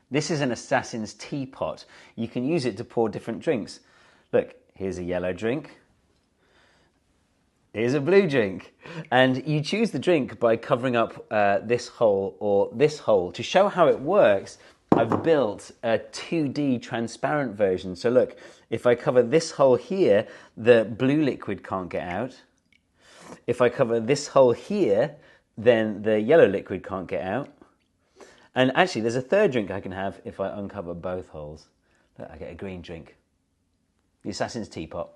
This is an assassin's teapot. You can use it to pour different drinks. Look, here's a yellow drink. Here's a blue drink. And you choose the drink by covering up this hole or this hole. To show how it works, I've built a 2D transparent version. So look, if I cover this hole here, the blue liquid can't get out. If I cover this hole here, then the yellow liquid can't get out. And actually, there's a third drink I can have if I uncover both holes. Look, I get a green drink. The assassin's teapot.